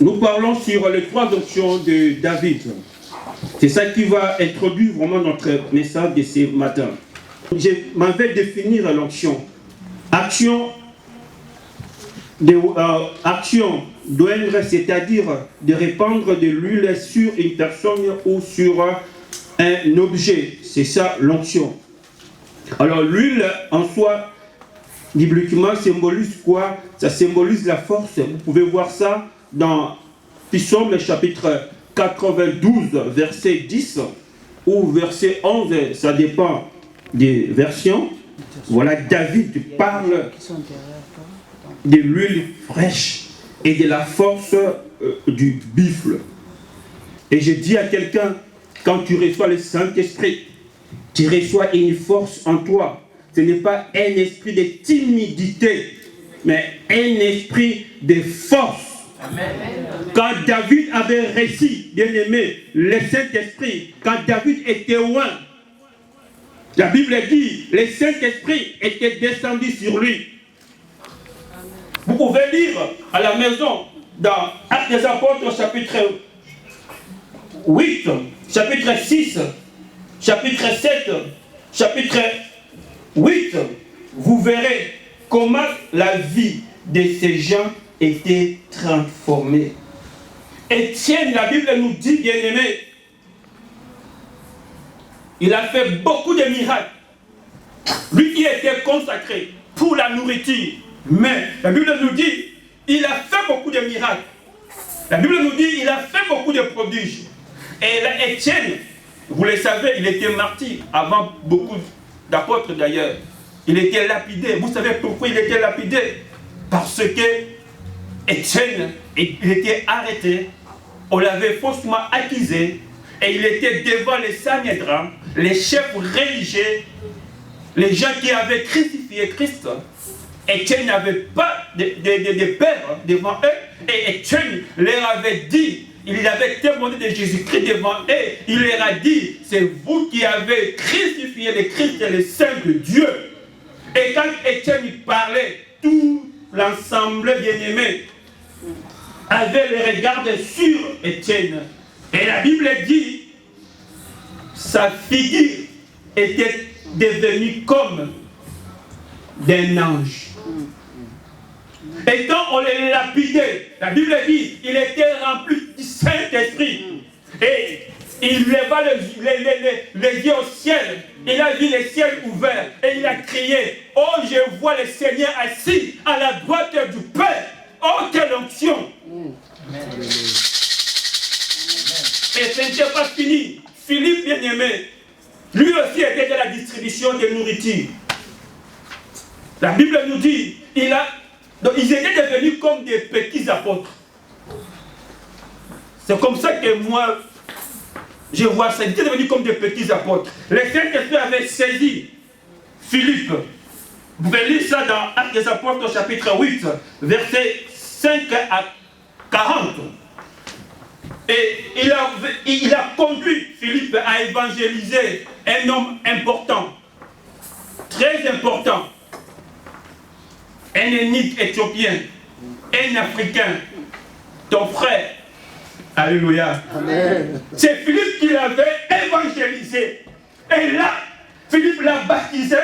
Nous parlons sur les 3 options de David. C'est ça qui va introduire vraiment notre message de ce matin. Je m'en vais définir l'onction. Action d'oindre, c'est-à-dire de répandre de l'huile sur une personne ou sur un objet. C'est ça l'onction. Alors l'huile en soi, bibliquement, symbolise quoi? Ça symbolise la force. Vous pouvez voir ça dans Psaume chapitre 92, verset 10 ou verset 11, ça dépend des versions. Voilà, David parle de l'huile fraîche et de la force du buffle. Et je dis à quelqu'un, quand tu reçois le Saint-Esprit, tu reçois une force en toi. Ce n'est pas un esprit de timidité, mais un esprit de force. Amen. Quand David avait reçu, bien aimé, le Saint-Esprit, quand David était loin, la Bible dit, le Saint-Esprit était descendu sur lui. Vous pouvez lire à la maison, dans Actes des Apôtres, chapitre 8, chapitre 6, chapitre 7, chapitre 8, vous verrez comment la vie de ces gens était transformée. Étienne, la Bible nous dit, bien aimé, il a fait beaucoup de miracles. Lui qui était consacré pour la nourriture. Mais la Bible nous dit, il a fait beaucoup de miracles. La Bible nous dit, il a fait beaucoup de prodiges. Et Étienne, vous le savez, il était martyr avant beaucoup d'apôtres d'ailleurs. Il était lapidé. Vous savez pourquoi il était lapidé? Parce que Étienne, il était arrêté, on l'avait faussement accusé, et il était devant les Sanhédrins, les chefs religieux, les gens qui avaient crucifié Christ. Étienne n'avait pas de père devant eux, et Étienne leur avait dit, il avait témoigné de Jésus-Christ devant eux, il leur a dit, c'est vous qui avez crucifié le Christ et le Saint de Dieu. Et quand Étienne parlait, tout l'ensemble bien-aimé avait le regard sur Étienne. Et la Bible dit, sa figure était devenue comme d'un ange. Et quand on le lapidait, la Bible dit, il était rempli du Saint-Esprit. Et il leva les yeux au ciel. Il a vu le ciel ouvert. Et il a crié, oh, je vois le Seigneur assis à la droite du Père. Oh, quelle onction! Amen. Et ce n'était pas fini. Philippe, bien-aimé, lui aussi était de la distribution de nourriture. La Bible nous dit, donc ils étaient devenus comme des petits apôtres. C'est comme ça que moi, je vois ça. Ils étaient devenus comme des petits apôtres. Le Saint-Esprit avait saisi Philippe. Vous pouvez lire ça dans Actes des Apôtres, chapitre 8, versets 5 à 40. Et il a conduit Philippe à évangéliser un homme important, très important, un ethnique éthiopien, un Africain, ton frère. Alléluia. Amen. C'est Philippe qui l'avait évangélisé. Et là, Philippe l'a baptisé.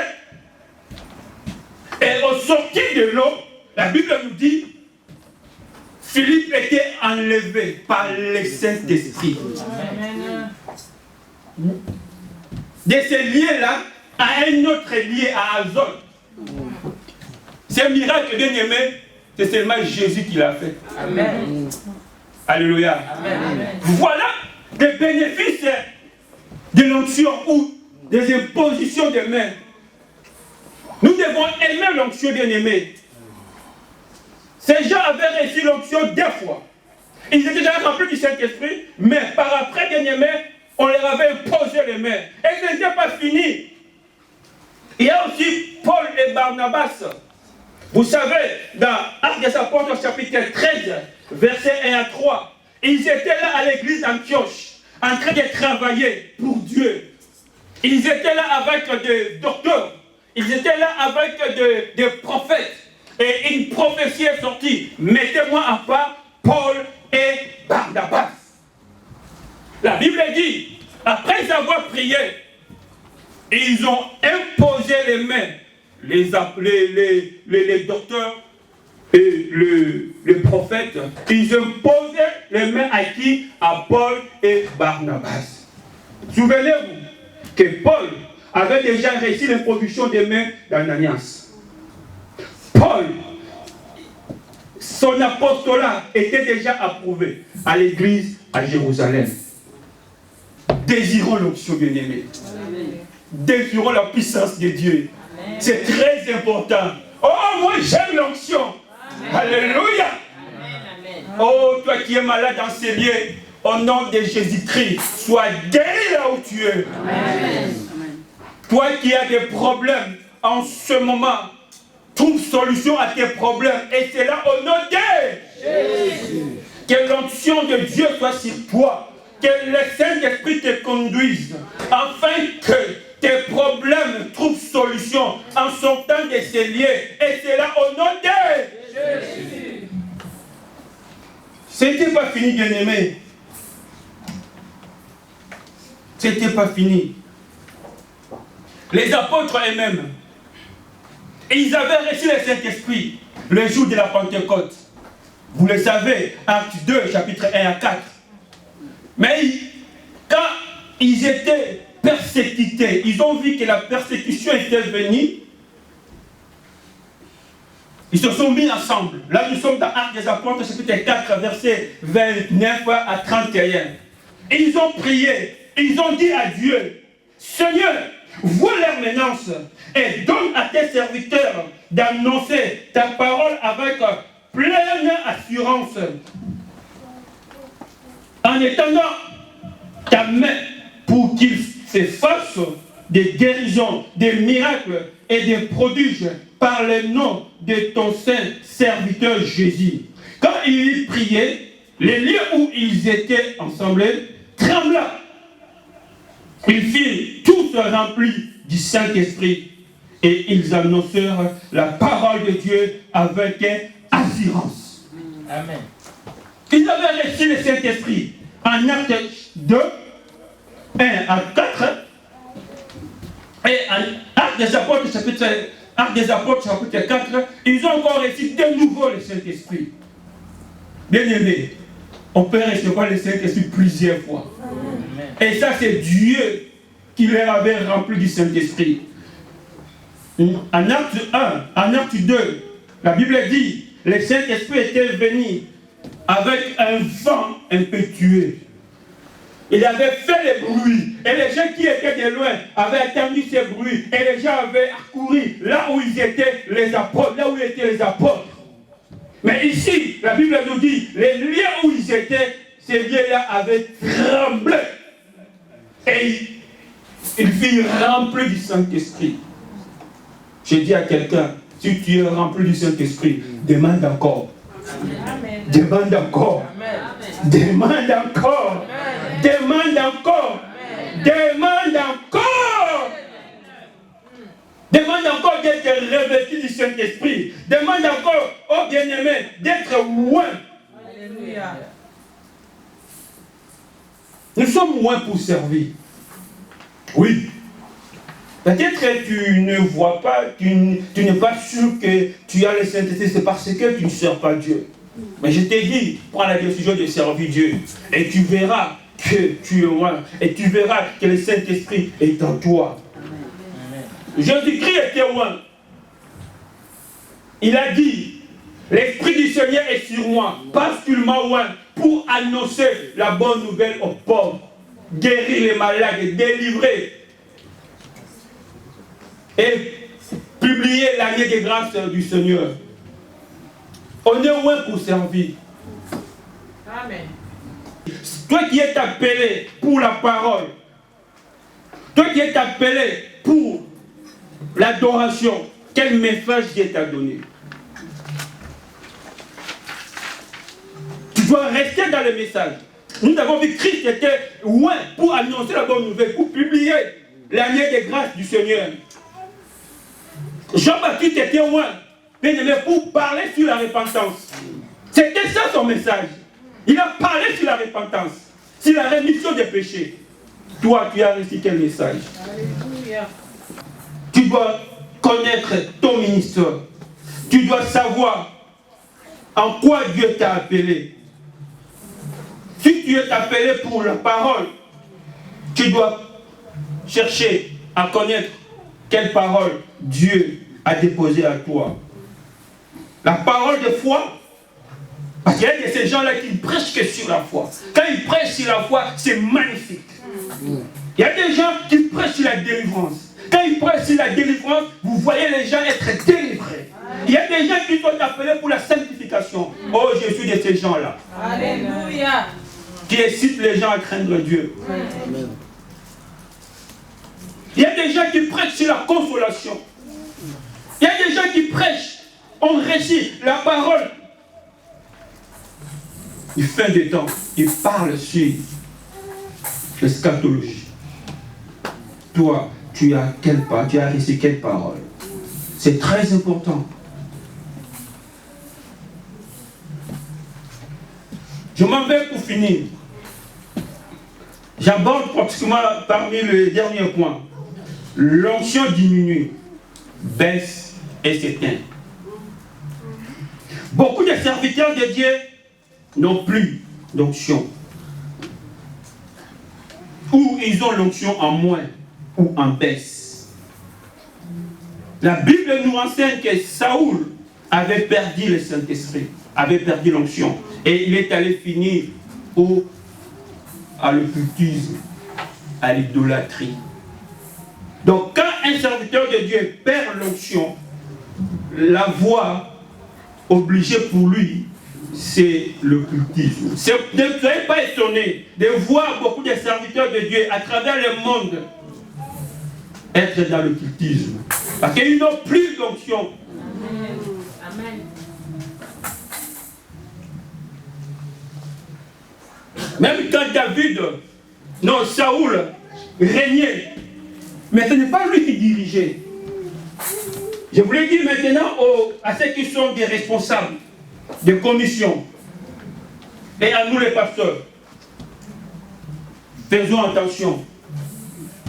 Et au sortir de l'eau, la Bible nous dit, Philippe était enlevé par le Saint-Esprit. De ce lien-là à un autre lien, à Azote. Ce miracle, bien aimé, c'est seulement Jésus qui l'a fait. Amen. Alléluia. Amen. Voilà des bénéfices de l'onction ou des impositions de main. Nous devons aimer l'onction, bien aimé. Ces gens avaient reçu l'onction 2 fois. Ils étaient déjà remplis du Saint-Esprit, mais par après, bien aimé, on leur avait imposé les mains. Et ce n'était pas fini. Il y a aussi Paul et Barnabas. Vous savez, dans Actes des Apôtres, chapitre 13, versets 1 à 3, ils étaient là à l'église d'Antioche, en train de travailler pour Dieu. Ils étaient là avec des docteurs. Ils étaient là avec des prophètes. Et une prophétie est sortie. Mettez-moi à part Paul et Barnabas. La Bible dit, après avoir prié, ils ont imposé les mains, les docteurs et les prophètes, ils imposaient les mains à qui? À Paul et Barnabas. Souvenez-vous que Paul avait déjà reçu l'imposition des mains d'Ananias. Paul, son apostolat était déjà approuvé à l'église à Jérusalem. Désirons l'onction, bien-aimée. Désirons la puissance de Dieu. C'est très important. Oh, moi j'aime l'onction. Alléluia. Oh, toi qui es malade dans ces lieux, au nom de Jésus-Christ, sois guéri là où tu es. Amen. Toi qui as des problèmes en ce moment, trouve solution à tes problèmes. Et c'est là au nom de Jésus. Que l'onction de Dieu soit sur toi. Que le Saint-Esprit te conduise. Afin que tes problèmes trouvent solution en sortant de ces lieux. Et c'est là au nom de Jésus. C'était pas fini, bien-aimé. C'était pas fini. Les apôtres eux-mêmes, ils avaient reçu le Saint-Esprit le jour de la Pentecôte. Vous le savez, Actes 2, chapitre 1 à 4. Mais quand ils étaient persécutés, ils ont vu que la persécution était venue. Ils se sont mis ensemble. Là, nous sommes dans Actes des Apôtres, chapitre 4, versets 29 à 31. Et ils ont prié. Ils ont dit à Dieu, Seigneur, vois leur menace et donne à tes serviteurs d'annoncer ta parole avec pleine assurance. En étendant ta main pour qu'ils se fassent des guérisons, des miracles et des prodiges par le nom de ton saint serviteur Jésus. Quand ils priaient, les lieux où ils étaient ensemble trembla. Ils firent tous remplis du Saint-Esprit et ils annoncèrent la parole de Dieu avec assurance. Amen. Ils avaient reçu le Saint-Esprit en Actes 2, 1 à 4 et en Actes des Apôtres, chapitre 4, ils ont encore reçu de nouveau le Saint-Esprit. Bien aimé, on peut recevoir le Saint-Esprit plusieurs fois. Amen. Et ça, c'est Dieu qui leur avait rempli du Saint-Esprit. En Acte 1, en Acte 2, la Bible dit, le Saint-Esprit était venu avec un vent impétueux. Il avait fait les bruits. Et les gens qui étaient de loin avaient entendu ces bruits. Et les gens avaient accouru là où ils étaient les apôtres, là où étaient les apôtres. Mais ici, la Bible nous dit, les lieux où ils étaient, ces lieux-là avaient tremblé. Et ils furent remplis du Saint-Esprit. Je dis à quelqu'un, si tu es rempli du Saint-Esprit, demande encore. Amen. Demande encore. Amen. Demande encore. Amen. Demande encore. Amen. Demande encore. Demande encore d'être revêtu du Saint-Esprit. Demande encore aux bien-aimés d'être loin. Alléluia. Nous sommes loin pour servir. Oui. Peut-être que tu ne vois pas, tu n'es pas sûr que tu as le Saint-Esprit, c'est parce que tu ne sers pas Dieu. Mais je t'ai dit, prends la décision de servir Dieu. Et tu verras que tu es loin. Et tu verras que le Saint-Esprit est en toi. Jésus-Christ était loin. Il a dit, l'Esprit du Seigneur est sur moi, parce qu'il m'a loin, pour annoncer la bonne nouvelle aux pauvres, guérir les malades, délivrer et publier l'année de grâce du Seigneur. On est loin pour servir. Amen. Toi qui es appelé pour la parole, toi qui es appelé pour l'adoration, quel message Dieu t'a donné? Tu dois rester dans le message. Nous avons vu que Christ était loin pour annoncer la bonne nouvelle, pour publier l'année de grâce du Seigneur. Jean-Baptiste était loin, bien aimé, pour parler sur la repentance. C'était ça son message. Il a parlé sur la repentance, sur la rémission des péchés. Toi, tu as reçu quel message? Alléluia. Tu dois connaître ton ministère. Tu dois savoir en quoi Dieu t'a appelé. Si tu es appelé pour la parole, tu dois chercher à connaître quelle parole Dieu a déposée à toi. La parole de foi, parce qu'il y a de ces gens-là qui ne prêchent que sur la foi. Quand ils prêchent sur la foi, c'est magnifique. Il y a des gens qui prêchent sur la délivrance. Quand ils prêchent sur la délivrance, vous voyez les gens être délivrés. Il y a des gens qui sont appelés pour la sanctification. Oh, je suis de ces gens-là. Alléluia. Qui incitent les gens à craindre Dieu. Amen. Il y a des gens qui prêchent sur la consolation. Il y a des gens qui prêchent, on récite la parole. Il fait des temps, il parle sur l'eschatologie. Toi, tu as reçu quelle parole? C'est très important. Je m'en vais pour finir. J'aborde pratiquement parmi les derniers points. L'onction diminue, baisse et s'éteint. Beaucoup de serviteurs de Dieu n'ont plus d'onction. Ou ils ont l'onction en moins ou en baisse. La Bible nous enseigne que Saoul avait perdu le Saint-Esprit, avait perdu l'onction. Et il est allé finir à l'occultisme, à l'idolâtrie. Donc quand un serviteur de Dieu perd l'onction, la voie obligée pour lui, c'est l'occultisme. Ne soyez pas étonnés de voir beaucoup de serviteurs de Dieu à travers le monde être dans l'occultisme. Parce qu'ils n'ont plus d'onction. Amen. Même quand Saoul régnait, mais ce n'est pas lui qui dirigeait. Je voulais dire maintenant à ceux qui sont des responsables de commission et à nous les pasteurs, faisons attention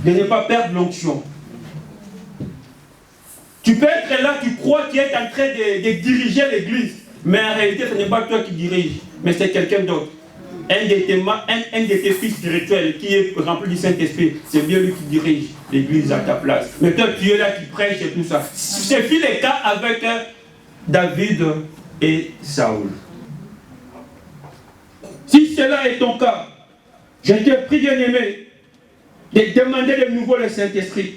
de ne pas perdre l'onction. Tu peux être là, tu crois que tu es en train de diriger l'église, mais en réalité ce n'est pas toi qui dirige, mais c'est quelqu'un d'autre. Un de tes fils spirituels qui est rempli du Saint-Esprit, c'est bien lui qui dirige l'église à ta place. Mais toi, tu es là qui prêche et tout ça. C'est fut le cas avec David et Saoul. Si cela est ton cas, je te prie, bien-aimé, de demander de nouveau le Saint-Esprit,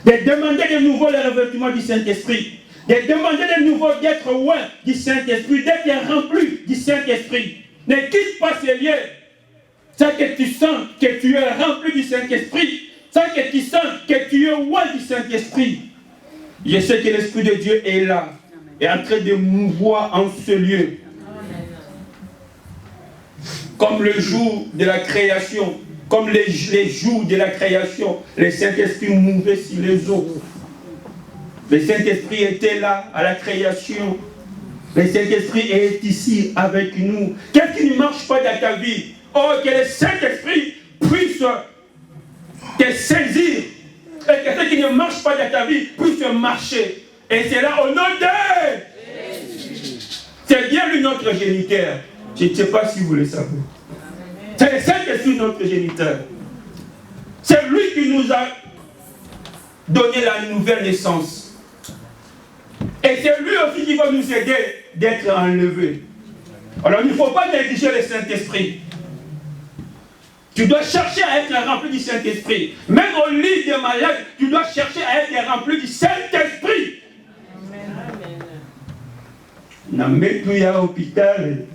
de demander de nouveau le revêtement du Saint-Esprit, de demander de nouveau d'être loin du Saint-Esprit, d'être rempli du Saint-Esprit. Ne quitte pas ces lieux sans que tu sens que tu es rempli du Saint-Esprit, sans que tu sens que tu es loin du Saint-Esprit. Je sais que l'Esprit de Dieu est là, est en train de mouvoir en ce lieu. Comme le jour de la création, comme les jours de la création, le Saint-Esprit mouvait sur les eaux. Le Saint-Esprit était là à la création. Le Saint-Esprit est ici avec nous. Qu'est-ce qui ne marche pas dans ta vie? Oh, que le Saint-Esprit puisse te saisir. Et que ce qui ne marche pas dans ta vie puisse marcher. Et c'est là au nom de... C'est bien lui notre géniteur. Je ne sais pas si vous le savez. C'est le Saint-Esprit notre géniteur. C'est lui qui nous a donné la nouvelle naissance. Et c'est lui aussi qui va nous aider d'être enlevés. Alors il ne faut pas négliger le Saint-Esprit. Tu dois chercher à être rempli du Saint-Esprit. Même au lit des malades, tu dois chercher à être rempli du Saint-Esprit. Amen. Dans le hôpital,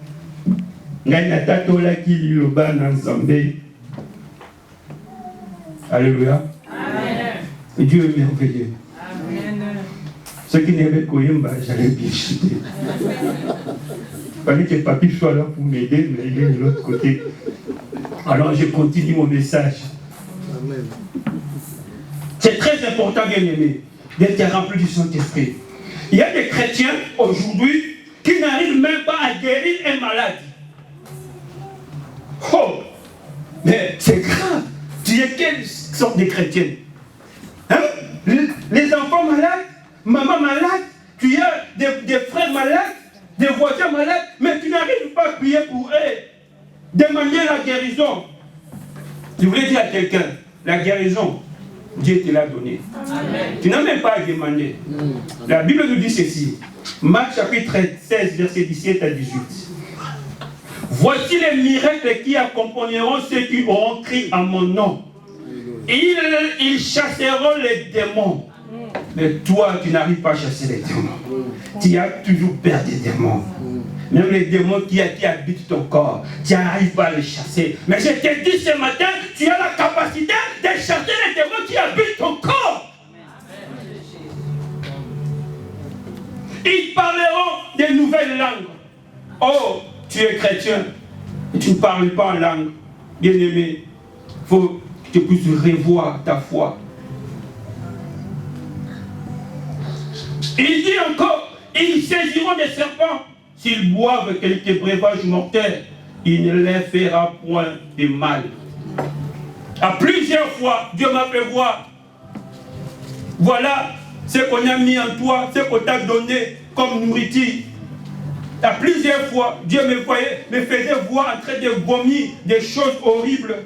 alléluia. Dieu est merveilleux. Ceux qui n'avaient pas j'allais bien chuter. Il fallait que papy soit là pour m'aider, mais il est de l'autre côté. Alors je continue mon message. Amen. C'est très important, bien aimé, d'être rempli du Saint-Esprit. Il y a des chrétiens aujourd'hui qui n'arrivent même pas à guérir un malade. Oh, mais c'est grave. Tu es quelle sorte de chrétienne? Hein? Les enfants malades, maman malade, tu as des frères malades, des voisins malades, mais tu n'arrives pas à prier pour eux. Demander la guérison. Je voulais dire à quelqu'un, la guérison, Dieu te l'a donnée. Tu n'as même pas à demander. La Bible nous dit ceci. Marc chapitre 16, verset 17 à 18. Voici les miracles qui accompagneront ceux qui auront crié en mon nom. Ils chasseront les démons. Mais toi, tu n'arrives pas à chasser les démons. Tu as toujours peur des démons. Même les démons qui habitent ton corps, tu n'arrives pas à les chasser. Mais je te dis ce matin, tu as la capacité de chasser les démons qui habitent ton corps. Ils parleront des nouvelles langues. Oh, tu es chrétien et tu ne parles pas en langue. Bien-aimé, il faut que tu puisses revoir ta foi. Il dit encore, ils saisiront des serpents. S'ils boivent quelques breuvages mortels, il ne leur fera point de mal. À plusieurs fois, Dieu m'a fait voir. Voilà ce qu'on a mis en toi, ce qu'on t'a donné comme nourriture. À plusieurs fois, Dieu me faisait voir en train de vomir des choses horribles.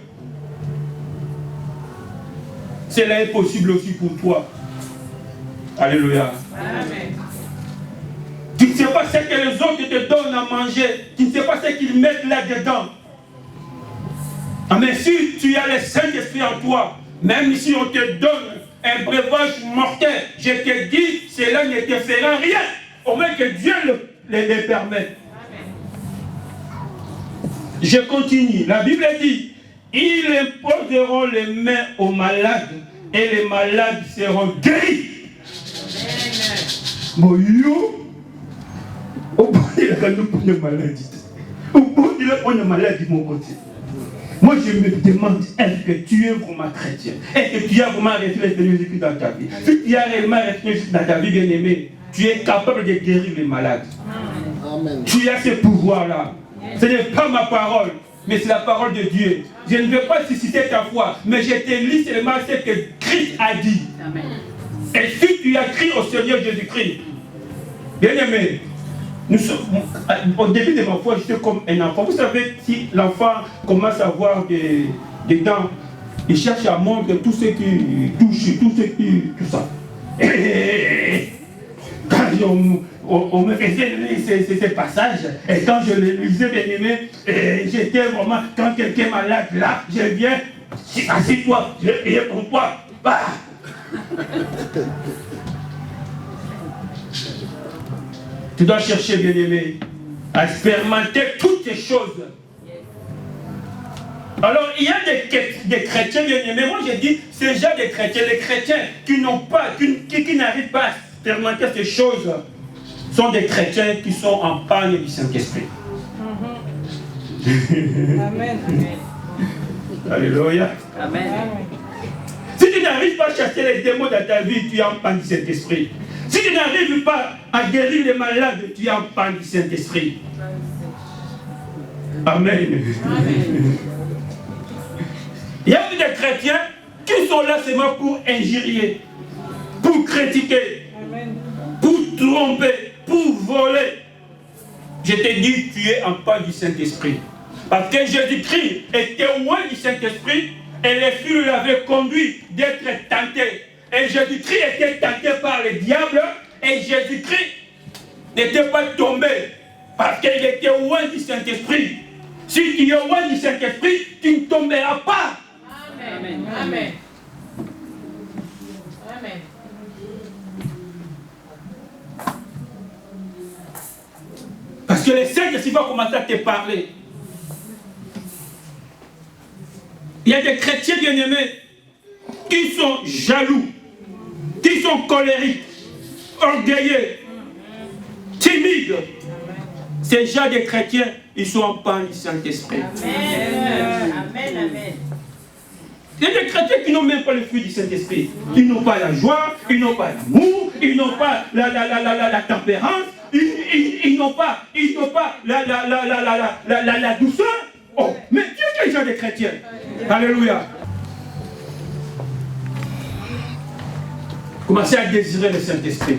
Cela est possible aussi pour toi. Alléluia. Amen. Tu ne sais pas ce que les autres te donnent à manger. Tu ne sais pas ce qu'ils mettent là-dedans. Mais si tu as le Saint-Esprit en toi, même si on te donne un breuvage mortel, je te dis, cela ne te fera rien. Au moins que Dieu le permette. Je continue. La Bible dit, ils imposeront les mains aux malades et les malades seront guéris. Bon, yo, au bout de la maladie, au bout de la maladie, mon côté. Moi, je me demande, est-ce que tu es vraiment chrétien? Est-ce que tu as vraiment reçu le Seigneur Jésus dans ta vie? Si tu as réellement reçu Jésus dans ta vie, bien-aimé, tu es capable de guérir les malades. Amen. Tu as ce pouvoir-là. Ce n'est pas ma parole, mais c'est la parole de Dieu. Je ne vais pas susciter ta foi, mais je te lis seulement ce que Christ a dit. Amen. Et si tu as crié au Seigneur Jésus-Christ, bien-aimé, au début de ma foi, j'étais comme un enfant. Vous savez, si l'enfant commence à avoir des dents, il cherche à montrer tout ce qui touche, tout ça. Et quand on me faisait lire ces passages, et quand je les lisais, bien-aimé, j'étais vraiment, quand quelqu'un est malade là, je viens, assis-toi, je vais prier pour toi. Bah. Tu dois chercher, bien-aimé, à expérimenter toutes ces choses. Alors, il y a des chrétiens, bien-aimés. Moi, j'ai dit, ces gens des chrétiens, les chrétiens qui n'arrivent pas à expérimenter ces choses, sont des chrétiens qui sont en panne du Saint-Esprit. Amen. Alléluia. Amen. Si tu n'arrives pas à chasser les démons dans ta vie, tu es en panne du Saint-Esprit. Si tu n'arrives pas à guérir les malades, tu es en panne du Saint-Esprit. Amen. Amen. Il y a des chrétiens qui sont là seulement pour injurier, pour critiquer, pour tromper, pour voler. Je te dis, tu es en panne du Saint-Esprit. Parce que Jésus-Christ était loin du Saint-Esprit et l'Esprit l'avait conduit d'être tenté. Et Jésus-Christ était tenté par le diable et Jésus-Christ n'était pas tombé parce qu'il était loin du Saint-Esprit. Si tu es loin du Saint-Esprit, tu ne tomberas pas. Amen. Amen. Amen. Parce que le Saint-Esprit va commencer à te parler. Il y a des chrétiens bien-aimés qui sont jaloux, qui sont colériques, orgueilleux, timides. Ces gens des chrétiens, ils sont en panne du Saint-Esprit. Amen. Amen. Amen. Il y a des chrétiens qui n'ont même pas le fruit du Saint-Esprit. Ils n'ont pas la joie, ils n'ont pas l'amour, ils n'ont pas la tempérance, ils n'ont pas la douceur. Oh, mais Dieu des chrétiens. Alléluia. Commencez à désirer le Saint-Esprit.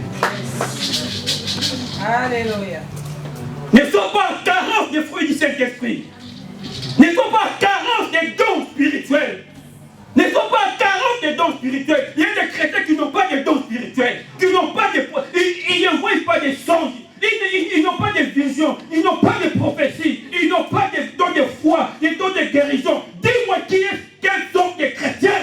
Alléluia. Ne sois pas en carence des fruits du Saint-Esprit. Ne sois pas en carence des dons spirituels. Ne sois pas en carence des dons spirituels. Il y a des chrétiens qui n'ont pas de dons spirituels, qui n'ont pas de... Ils ne voient pas des songes, ils n'ont pas de visions, ils n'ont pas de prophéties, ils n'ont pas de dons de foi, des dons de guérison. Dis-moi quels sont des chrétiens.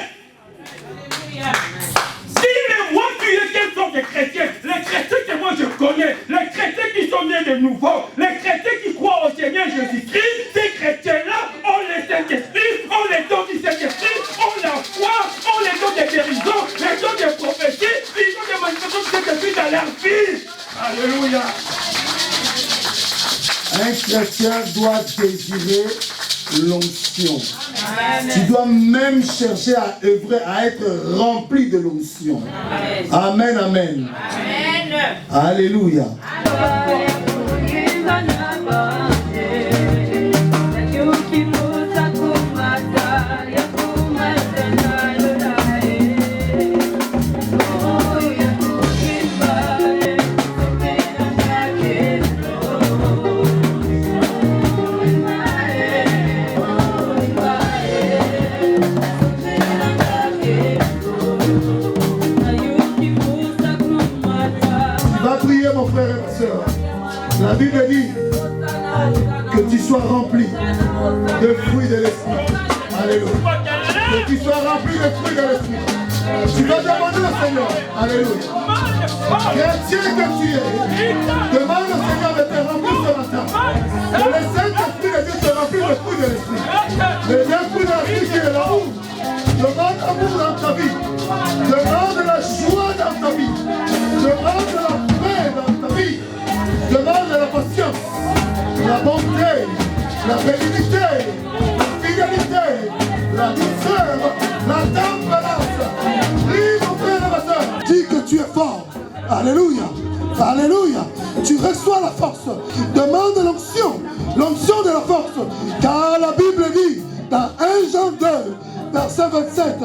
Dis-moi tu es quels sont des chrétiens. Les chrétiens que moi je connais, les chrétiens qui sont nés de nouveau, les chrétiens qui croient au Seigneur Jésus-Christ, ces chrétiens-là ont le Saint-Esprit, ont les dons du Saint-Esprit, ont la foi, ont les dons de guérison, les dons de prophétie, ils ont des manifestations du Saint-Esprit dans leur vie. Alléluia. Un chrétien doit désirer l'onction. Tu dois même chercher à œuvrer, à être rempli de l'onction. Amen, amen. Amen. Alléluia. Mon frère et ma soeur, la Bible dit que tu sois rempli de fruits de l'esprit. Alléluia. Que tu sois rempli de fruits de l'esprit. Tu vas demander au Seigneur. Alléluia. Chrétien que tu es, demande au Seigneur de te remplir ce matin. Que le Saint-Esprit de Dieu te remplisse de fruits de l'esprit. Le bien fruit de l'esprit qui est l'amour. Demande l'amour dans ta vie. Demande la joie dans ta vie. Demande la paix dans ta vie. Demande la patience, la bonté, la bénignité, la fidélité, la douceur, la tempérance. Prie mon frère et ma soeur. Dis que tu es fort. Alléluia. Alléluia. Tu reçois la force. Demande l'onction. L'onction de la force. Car la Bible dit dans 1 Jean 2, verset 27.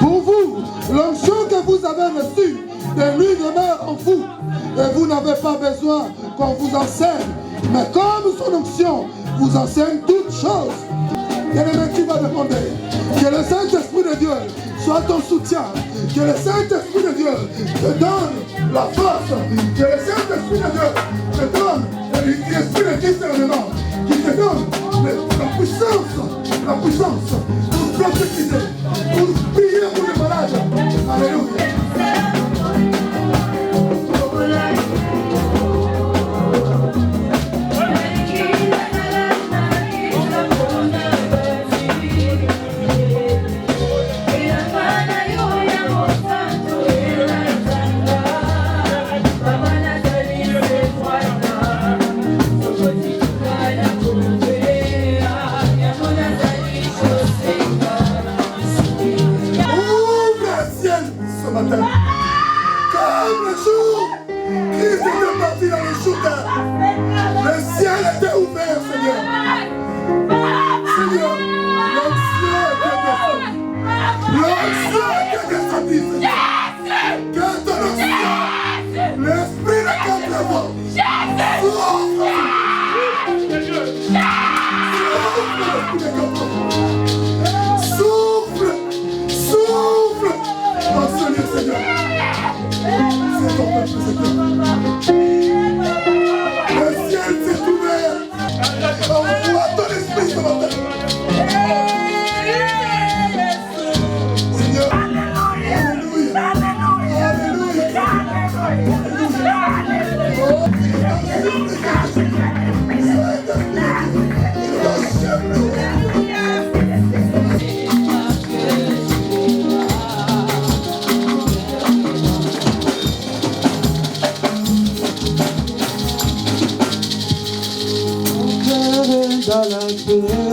Pour vous, l'onction que vous avez reçue de lui demeure en vous. Et vous n'avez pas besoin qu'on vous enseigne. Mais comme son onction vous enseigne toutes choses. Bien-aimé, tu vas demander que le Saint-Esprit de Dieu soit ton soutien. Que le Saint-Esprit de Dieu te donne la force. Que le Saint-Esprit de Dieu te donne l'esprit de discernement. Qui te donne la puissance pour prophétiser, pour prier pour les malades. Alléluia. Comme le jour, Christ était parti dans le Jourdain. Le ciel était ouvert, Seigneur. Seigneur, l'onction était descendue. L'onction était descendue, Seigneur. Que ton onction, l'esprit de ton vent, souffle, souffle, oh Seigneur, Seigneur. C'est ton peuple, Seigneur. Le ciel s'est ouvert. Envoie ton esprit ce matin. Seigneur. Alléluia. Alléluia. Dans la paix.